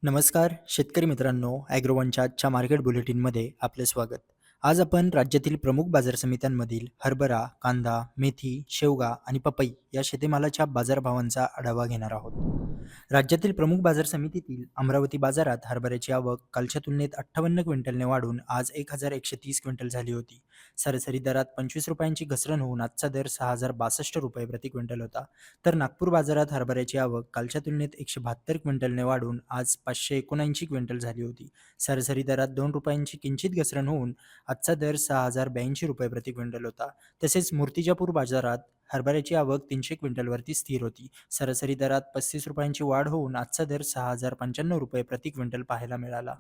नमस्कार शेतकरी मित्रांनो, ॲग्रोवनच्या आजच्या मार्केट बुलेटिनमध्ये आपले स्वागत. आज आपण राज्यातील प्रमुख बाजार समित्यांमधील हरभरा, कांदा, मेथी, शेवगा आणि पपई या शेतीमालाच्या बाजारभावांचा आढावा घेणार आहोत. राज्यातील प्रमुख बाजार समितीतील अमरावती बाजारात हरभऱ्याची आवक कालच्या तुलनेत 58 क्विंटलने वाढून आज 1130 क्विंटल झाली होती. सरासरी दरात 25 रुपयांची घसरण होऊन आजचा दर 6062 रुपये प्रति क्विंटल होता. तर नागपूर बाजारात हरभऱ्याची आवक कालच्या तुलनेत 172 क्विंटलने वाढून आज 579 क्विंटल झाली होती. सरासरी दरात 2 रुपयांची किंचित घसरण होऊन आजचा दर 6082 रुपये प्रति क्विंटल होता. तसेच मूर्तिजापूर बाजारात हरभऱ्याची आवक 300 क्विंटलवरती स्थिर होती. सरासरी दरात 35 रुपयांची वाढ होऊन आजचा दर 6095 रुपये प्रति क्विंटल पाहायला मिळाला.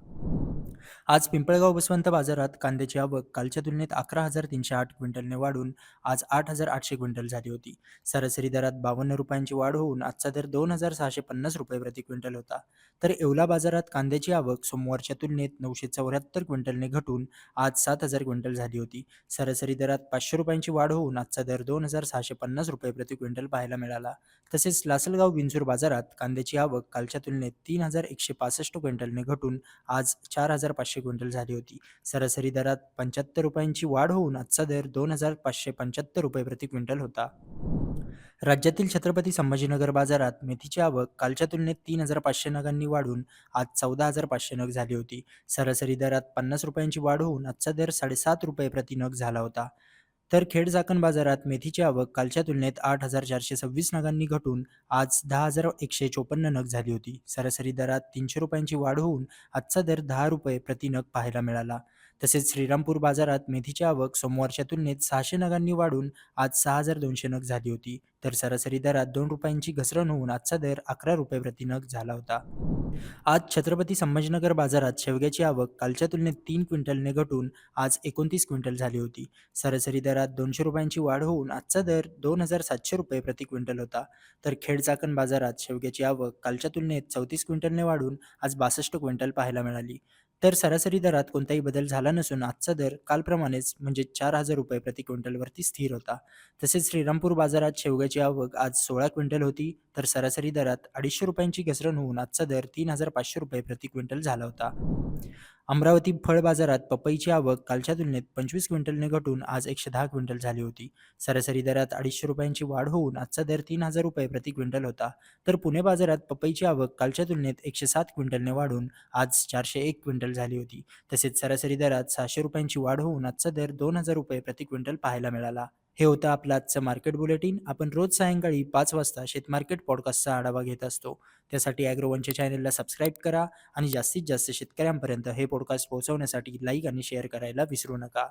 आज पिंपळगाव बसवंत बाजारात कांद्याची आवक कालच्या तुलनेत 11,308 क्विंटलने वाढून आज 8,800 क्विंटल झाली होती. सरासरी दरात 52 रुपयांची वाढ होऊन आजचा दर 2,650 रुपये प्रति क्विंटल होता. तर येवला बाजारात कांद्याची आवक सोमवारच्या तुलनेत 974 क्विंटलने घटून आज 7,000 क्विंटल झाली होती. सरासरी दरात 500 रुपयांची वाढ होऊन आजचा दर 2,650 रुपये प्रति क्विंटल पाहायला मिळाला. तसेच लासलगाव बिंजूर बाजारात कांद्याची आवक कालच्या तुलनेत 3,165 क्विंटलने घटून आज 4,500 क्विंटल झाली होती. सरासरी दरात 75 रुपयांची वाढ होऊन आजचा दर 2,575 रुपये प्रति क्विंटल होता. राज्यातील छत्रपती संभाजीनगर बाजारात मेथीची आवक कालच्या तुलनेत 3,500 नगांनी वाढून आज 14,500 नग झाली होती. सरासरी दरात 50 रुपयांची वाढ होऊन आजचा दर 7.5 रुपये प्रति नग झाला होता. तर खेड चाकण बाजारात मेथीची आवक कालच्या तुलनेत 8,426 नगांनी घटून आज 10,154 नग झाली होती. सरासरी दरात 300 रुपयांची वाढ होऊन आजचा दर 10 रुपये प्रति नग पाहायला मिळाला. तसेच श्रीरामपूर बाजारात मेथीची आवक सोमवारच्या तुलनेत 600 नगांनी वाढून आज 6,200 नग झाली होती. तर सरासरी दरात 2 रुपयांची घसरण होऊन आजचा दर 11 रुपये प्रति नग झाला होता. आज छत्रपती संभाजीनगर बाजारात शेवग्याची आवक कालच्या तुलनेत 3 क्विंटलने घटून आज 29 क्विंटल झाली होती. सरासरी दरात 200 रुपयांची वाढ होऊन आजचा दर 2,700 रुपये प्रति क्विंटल होता. तर खेड चाकण बाजारात शेवग्याची आवक कालच्या तुलनेत 34 क्विंटलने वाढून आज 62 क्विंटल पाहायला मिळाली. तर सरासरी दरात कोणताही बदल झाला नसून आजचा दर कालप्रमाणेच म्हणजे 4,000 रुपये प्रति क्विंटलवरती स्थिर होता. तसेच श्रीरामपूर बाजारात शेवग्याची आवक आज 16 क्विंटल होती. तर सरासरी दरात 250 रुपयांची घसरण होऊन आजचा दर 3,500 रुपये प्रति क्विंटल झाला होता. अमरावती फळ बाजारात पपईची आवक कालच्या तुलनेत 25 क्विंटलने घटून आज 110 क्विंटल झाली होती. सरासरी दरात 250 रुपयांची वाढ होऊन आजचा दर 3,000 रुपये प्रति क्विंटल होता. तर पुणे बाजारात पपईची आवक कालच्या तुलनेत 107 क्विंटलने वाढून आज 401 क्विंटल झाली होती. तसेच सरासरी दरात 600 रुपयांची वाढ होऊन आजचा दर 2,000 रुपये प्रति क्विंटल पाहायला मिळाला. हे होतं आपलं आजचं मार्केट बुलेटिन. आपण रोज सायंकाळी 5 वाजता शेतमार्केट पॉडकास्टचा आढावा घेत असतो. त्यासाठी ॲग्रोवनच्या चॅनलला सबस्क्राईब करा आणि जास्तीत जास्त शेतकऱ्यांपर्यंत हे पॉडकास्ट पोहोचवण्यासाठी लाईक आणि शेअर करायला विसरू नका.